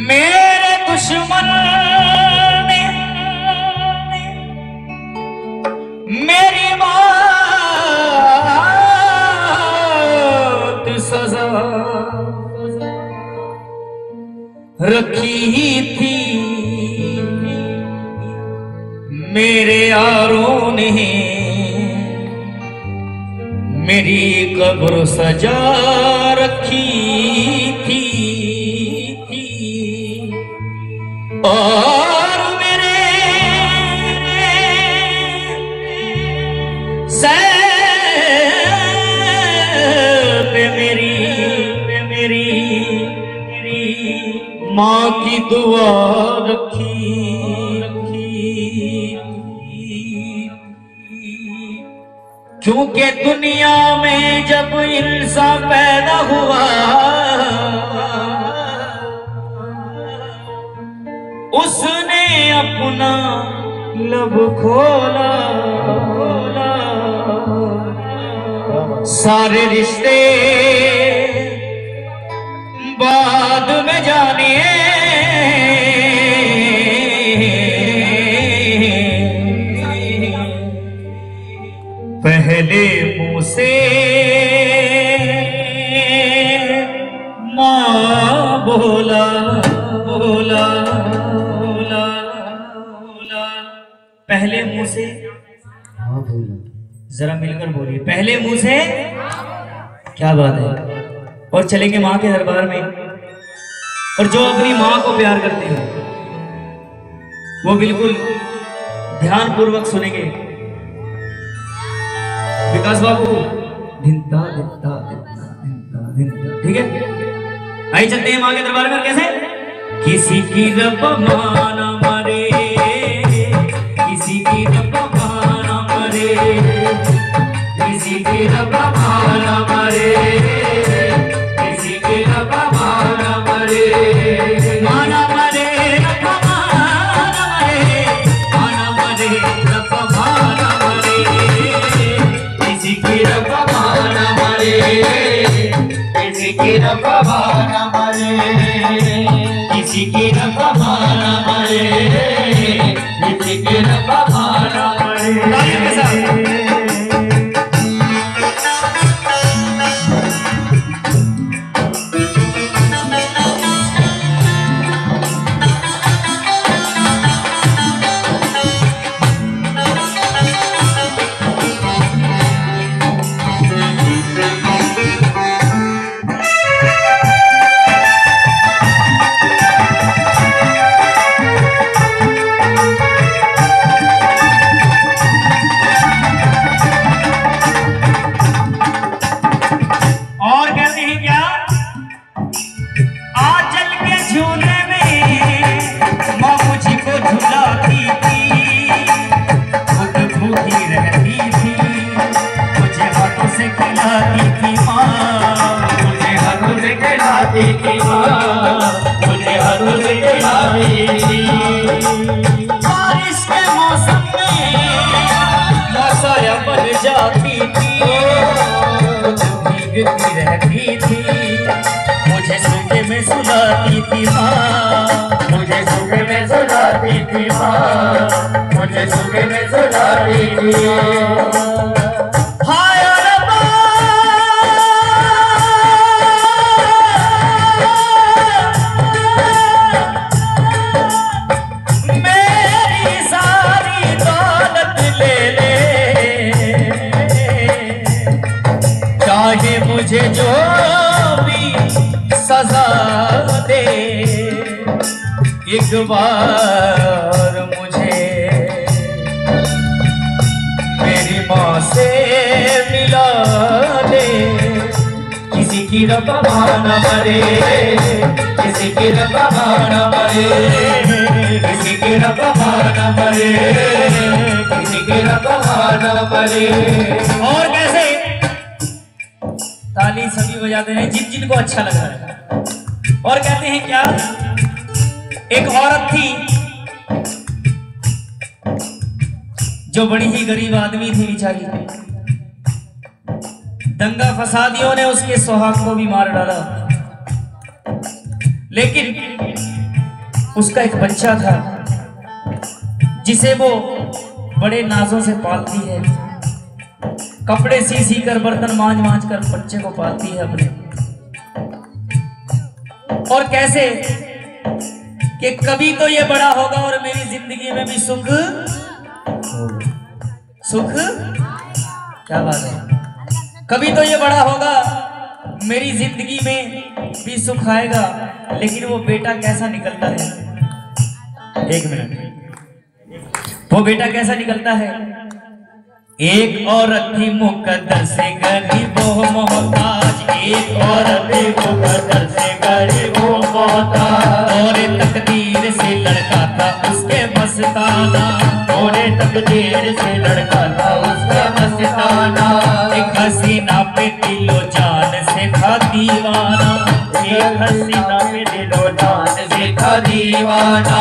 मेरे दुश्मन ने मेरी मौत सजा रखी थी, मेरे यारों ने मेरी कब्र सजा रखी थी, और मेरे सर पे मेरी माँ की दुआ रखी। क्योंकि दुनिया में जब इंसान पैदा हुआ उसने अपना लब खोला, सारे रिश्ते बाद में जाने, पहले मुंह से माँ बोला बोला बोला बोला, पहले मुंह से हाँ बोला, जरा मिलकर बोलिए, पहले मुंह से, क्या बात है। और चलेंगे माँ के दरबार में, और जो अपनी माँ को प्यार करते हैं वो बिल्कुल ध्यान पूर्वक सुनेंगे। विकास बाबू धिनता धिनता धिनता धिनता धिनता, ठीक है। आइए चलते हैं माँ के दरबार में। कैसे? किसी की रब माना मरे, किसी की रब माना मरे, किसी की रब माना मरे, किसी की रब माना मरे, माना मरे रब माना मरे, माना मरे रब माना मरे, किसी की रब माना मरे, किसी की रब माना मरे, किसी की रब माना मरे, किसी की रब माना मरे। बारिश के मौसम में मौसम बन जाती थी, भीगती रहती थी, मुझे सूखे में सुलाती थी माँ, मुझे सूखे में सुलाती थी माँ, मुझे सूखे में सुलाती थी। मुझे जो भी सजा दे, एक बार मुझे मेरी माँ से मिला दे। किसी की रब माना मरे, किसी की रब माना मरे, किसी की रब माना मरे, किसी की रब माना मरे। और कैसे ताली सभी बजाते हैं जिनको अच्छा लग रहा है। और कहते हैं क्या, एक औरत थी जो बड़ी ही गरीब आदमी थी बेचारी, दंगा फसादियों ने उसके सुहाग को भी मार डाला। लेकिन उसका एक बच्चा था जिसे वो बड़े नाजों से पालती है, कपड़े सी सी कर, बर्तन मांज मांज कर बच्चे को पालती है अपने। और कैसे कि कभी तो ये बड़ा होगा और मेरी जिंदगी में भी सुख क्या बात है, कभी तो ये बड़ा होगा मेरी जिंदगी में भी सुख आएगा। लेकिन वो बेटा कैसा निकलता है, एक मिनट, वो बेटा कैसा निकलता है? एक औरत थी मुकद्दर से गरीब वो मोहताज, एक औरत थी मुकद्दर से गरीब वो मोहताज, और तकदीर से लड़का था उसके मस्ताना, और तकदीर से लड़का था उसका मस्ताना। एक हसीना पे दिलो जान से था दीवाना, एक हसीना पे दिलो जान से था दीवाना।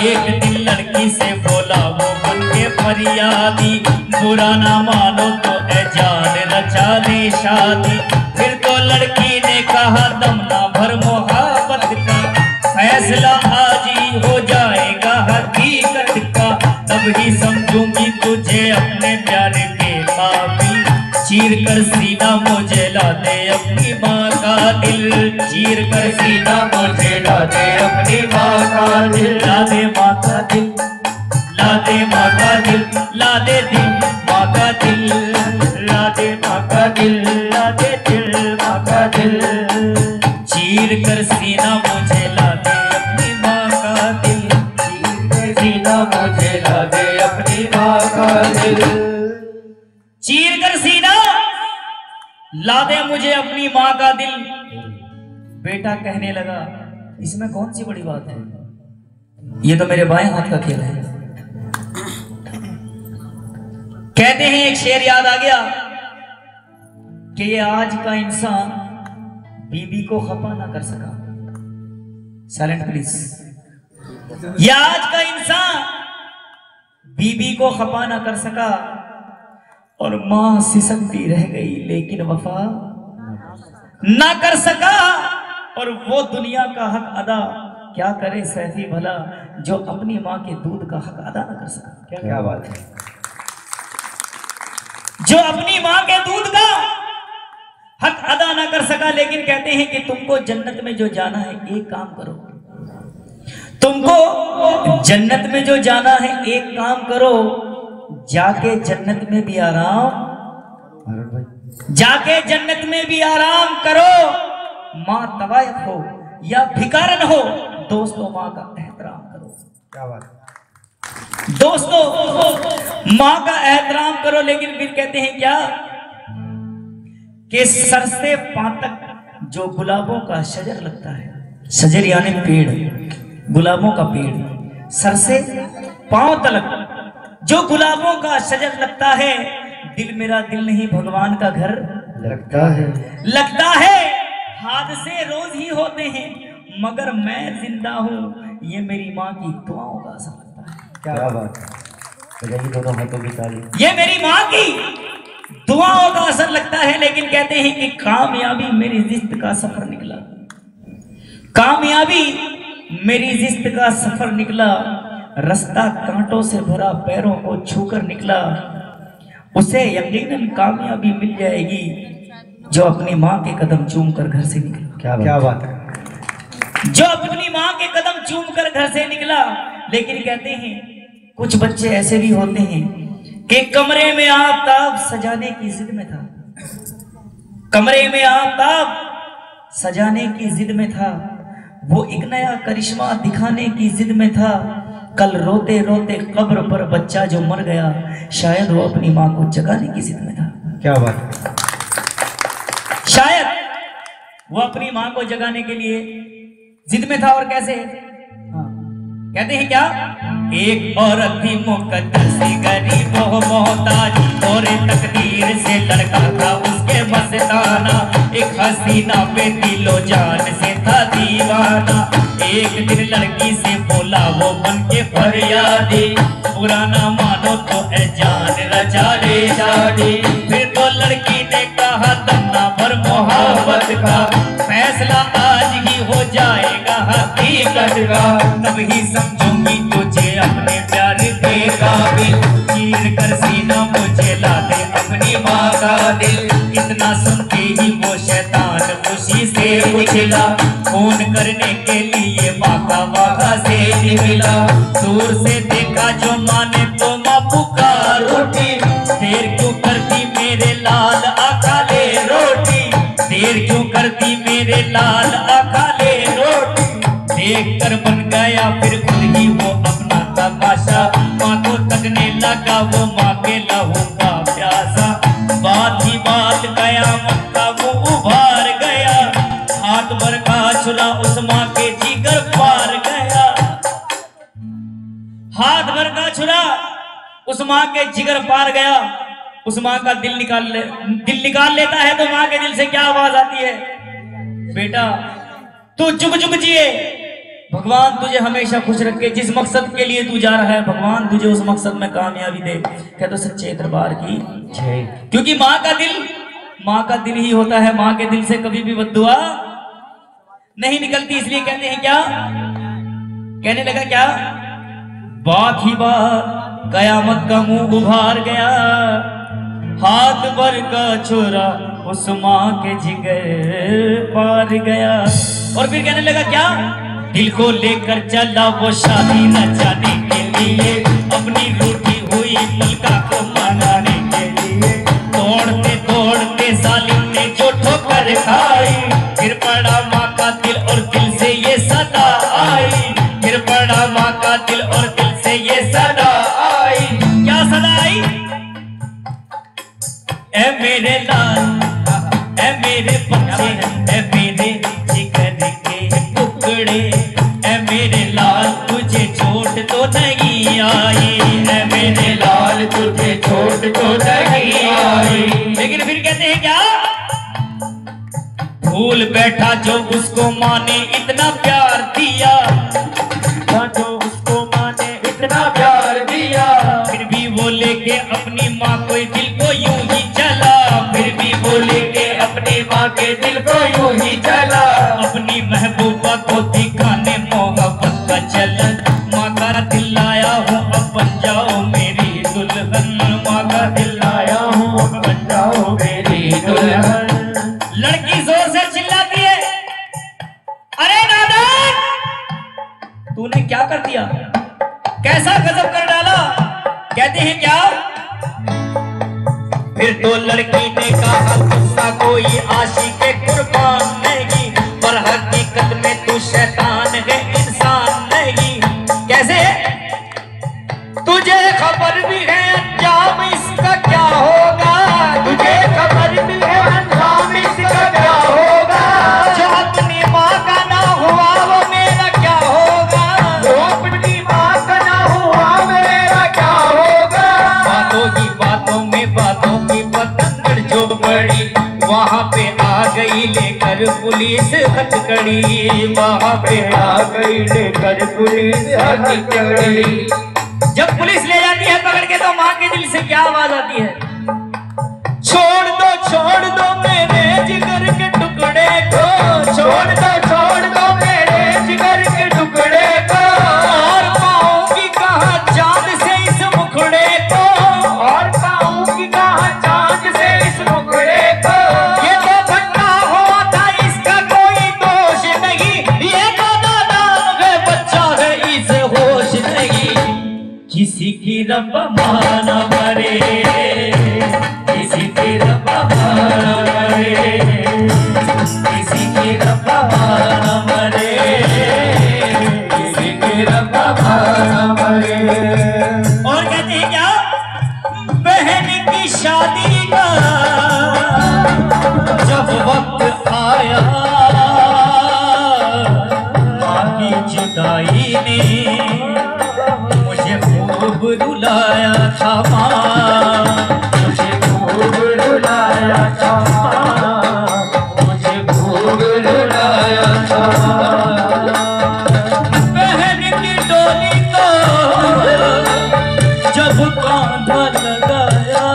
एक दिन लड़की से बोला वो बन के फरियादी, बुरा ना मानो तो ए जान रचा दे शादी। फिर तो लड़की ने कहा दम ना भर मोहब्बत का, फैसला आज ही हो जाएगा हकीकत का, तब ही समझूंगी तुझे अपने प्यार के काबिल। चीर कर सीना मुझे ला दे अपनी माँ का दिल, चीर कर सीना मुझे ला दे अपनी माँ का दिल, ला दे माँ का दिल, ला दे माँ का दिल, ला दे दिल माँ का दिल, ला दे माँ का दिल, ला दे दिल माँ का दिल। चीर कर सीना मुझे ला दे अपनी माँ का दिल, चीर कर सीना मुझे ला दे अपनी माँ का दिल, चीर कर सीना ला दे मुझे अपनी माँ का दिल। बेटा कहने लगा इसमें कौन सी बड़ी बात है, ये तो मेरे बाएं हाथ का खेल है। कहते हैं एक शेर याद आ गया कि ये आज का इंसान बीबी को खफा ना कर सका, साइलेंट प्लीज, ये आज का इंसान बीबी को खफा ना कर सका, और मां सिसकती रह गई लेकिन वफा ना कर सका। और वो दुनिया का हक अदा क्या करे सैफी भला, जो अपनी मां के दूध का हक अदा ना कर सका। क्या बात है, जो अपनी मां के दूध का हक अदा ना कर सका। लेकिन कहते हैं कि तुमको जन्नत में जो जाना है एक काम करो, तुमको जन्नत में जो जाना है एक काम करो, जाके जन्नत में भी आराम, जाके जन्नत में भी आराम करो। माँ तवायफ हो या भिकारन हो, दोस्तों माँ का एहतराम करो। क्या बात, दोस्तों माँ का एहतराम करो। लेकिन फिर कहते हैं क्या कि सर से पांव तक जो गुलाबों का शजर लगता है, शजर यानी पेड़, गुलाबों का पेड़, सर से पांव तक जो गुलाबों का शजर लगता है, दिल मेरा दिल नहीं भगवान का घर लगता है, लगता है। हादसे रोज ही होते हैं मगर मैं जिंदा हूँ, ये मेरी माँ की दुआओं का असर लगता है। क्या बात है, दोनों हाथों की ताली, ये मेरी माँ की दुआओं का असर लगता है। लेकिन कहते हैं कि कामयाबी मेरी जिस्त का सफर निकला, कामयाबी मेरी जिस्त का सफर निकला, रास्ता कांटों से भरा पैरों को छूकर निकला, उसे यकीनन कामयाबी मिल जाएगी जो अपनी माँ के कदम चूम कर घर से निकला। क्या बात है, जो अपनी माँ के कदम चूम कर घर से निकला। लेकिन कहते हैं कुछ बच्चे ऐसे भी होते हैं कि कमरे में आफताब सजाने की जिद में था, कमरे में आफताब सजाने की जिद में था, वो एक नया करिश्मा दिखाने की जिद में था। कल रोते रोते कब्र पर बच्चा जो मर गया, शायद वो अपनी माँ को जगाने की जिद में था। क्या बात है, शायद वो अपनी माँ को जगाने के लिए जिद में था। और कैसे, कहते हैं क्या, एक औरत थी मुकद्दर से गरीब हो मोहताज, और तकदीर से लड़का था उसके मस्ताना, एक हसीना पे दिलो जान से था दीवाना। एक दिन लड़की से बोला वो बन के फरियादी, बुरा ना मानो तो ए जान रोटी। फिर तो लड़की ने कहा तन्ना भर मोहब्बत का फैसला आज ही हो जाएगा हकीकत का। तब ही समझूंगी तुझे अपने प्यार के काबिल, चीर कर सीना मुझे ला दे अपनी माँ का दिल। इतना सुनते ही वो शैतान खुशी से उछला, फोन करने के लिए माँ का वादा से निकला। दूर से देखा जो माँ ने तो माँ पुकार उठी, देर क्यों करती मेरे लाल आका ले रोटी, देर क्यों करती मेरे लाल आका ले रोटी। देख कर बन गया फिर खुद ही वो अपना तमाशा, माँ को तकने लगा वो माँ के लहू का प्यासा। बात ही बात कयामत का मुंह उभार गया, हाथ भर का छुरा उस माँ के जिगर पार गया। हाथ भर का छुरा उस माँ के जिगर पार गया। उस माँ का दिल निकाल लेता है तो माँ के दिल से क्या आवाज आती है, बेटा तू जुग जुग जिए, भगवान तुझे हमेशा खुश रखे। जिस मकसद के लिए तू जा रहा है भगवान तुझे उस मकसद में कामयाबी दे। कह तो सच्चे दरबार की जय। क्योंकि माँ का दिल ही होता है, माँ के दिल से कभी भी बद्दुआ नहीं निकलती। इसलिए कहते हैं क्या, कहने लगा क्या, बात ही बात कयामत का मुंह उभार गया, हाथ भर का छोरा उस माँ के जिगर पार गया। और फिर कहने लगा क्या, दिल को लेकर चला वो शादी न जाने के लिए, अपनी रूठी हुई मुल्का को मनाने के लिए। तोड़ते तोड़ते सालिम ने जो ठोकर खाई, फिर पड़ा माँ का दिल और दिल से ये सदा आई, फिर पड़ा माँ का दिल और दिल से ये सदा आई। क्या सदा आई, ए मेरे लाल, ए मेरे बच्चे, ए मेरे जिगर के टुकड़े, ए मेरे लाल तुझे चोट तो नहीं आई, ए मेरे लाल तुझे चोट तो नहीं आई। लेकिन फिर कहते हैं क्या, भूल बैठा जो उसको माँ ने इतना प्यार दिया, जो उसको माँ ने इतना प्यार दिया। फिर भी वो लेके अपनी माँ को दिल को यूं ही चला, फिर भी वो लेके अपनी माँ के दिल को यूं ही चला। अपनी महबूबा को दिखाने मोहब्बत का चलन, माँ का दिल लाया हूँ अब बन जाओ मेरी दुल्हन, माँ का दिल लाया हूँ अब बन जाओ मेरी दुल्हन। लड़की जोर से चिल्लाती है, अरे दादा तूने क्या कर दिया, कैसा गजब कर डाला। कहते हैं क्या, फिर तो लड़की ने कहा गुस्सा कोई आशिक के कुर्बान नहीं, पर हकीकत में तू शैतान है इंसान नहीं। कैसे, तुझे खबर भी है अंजाम इसका क्या होगा, तुझे खबर भी है अंजाम इसका क्या होगा। जो अपनी माँ का ना हुआ वो मेरा क्या होगा, जो अपनी माँ का ना हुआ मेरा क्या होगा। बातों की बातों में बातों की पतंगड़ जो पड़ी, वहाँ पे आ गई लेकर पुलिस हथकड़ी, वहाँ पे आ गई लेकर पुलिस हथकड़ी। जब पुलिस ले जाती है पकड़ के तो माँ के दिल से क्या आवाज आती है, छोड़ दो मेरे जिगर के टुकड़े को, छोड़ दो मेरे जिगर के टुकड़े को। और पाऊंगी कहाँ चांद से इस मुखड़े को, और पाऊंगी कहाँ चांद से इस मुखड़े को। ये तो भटका हुआ था इसका कोई दोष नहीं, ये तो नादान है बच्चा है इसे होश नहीं। किसी की रब माना मरे, किसी की रब माना मरे, किसी की रब माना मरे, किसी की रब माना मरे। और कहते हैं क्या, बहन की शादी का जब वक्त आया, माँ की जुदाई ने मुझे खूब रुलाया था माँ, मुझे खूब रुलाया था माँ, मुझे खूब रुलाया था। बहन की डोली को जब कांधा लगाया,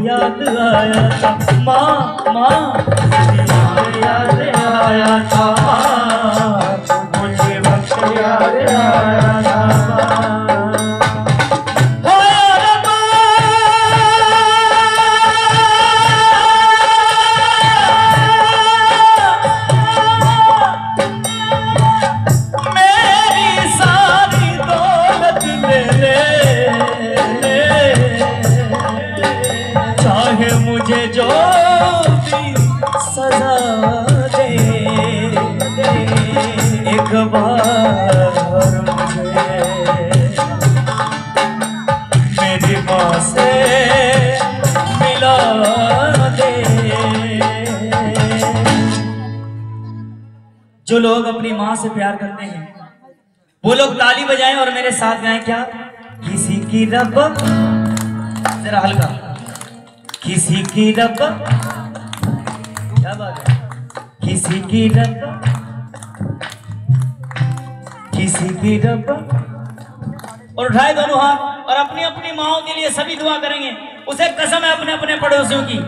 याद आया था माँ माँ, याद आया था मुझे वक्त याद आया था। मुझे जो भी सजा दे एक बार मुझे मेरी माँ से मिला दे। जो लोग अपनी माँ से प्यार करते हैं वो लोग ताली बजाएं और मेरे साथ गाएं क्या? किसी की रब, जरा हल्का, किसी की रब, क्या बात है, किसी की रब, किसी की रब। और उठाए दोनों हाथ और अपनी अपनी माओं के लिए सभी दुआ करेंगे। उसे कसम है अपने अपने पड़ोसियों की,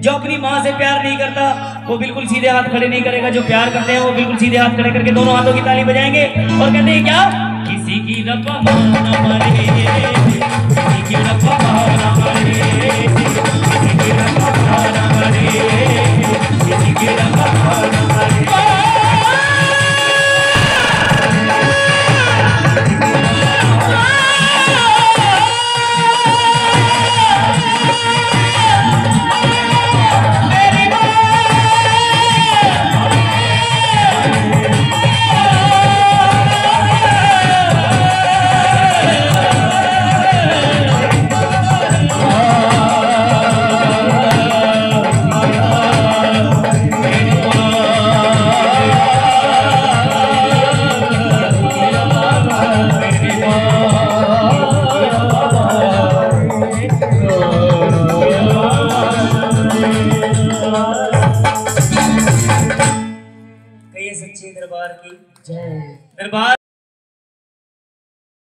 जो अपनी माँ से प्यार नहीं करता वो बिल्कुल सीधे हाथ खड़े नहीं करेगा, जो प्यार करते हैं वो बिल्कुल सीधे हाथ खड़े करके दोनों हाथों की ताली बजाएंगे और कहते हैं क्या? किसी की रब माना मरे, किसी की रब माना मरे।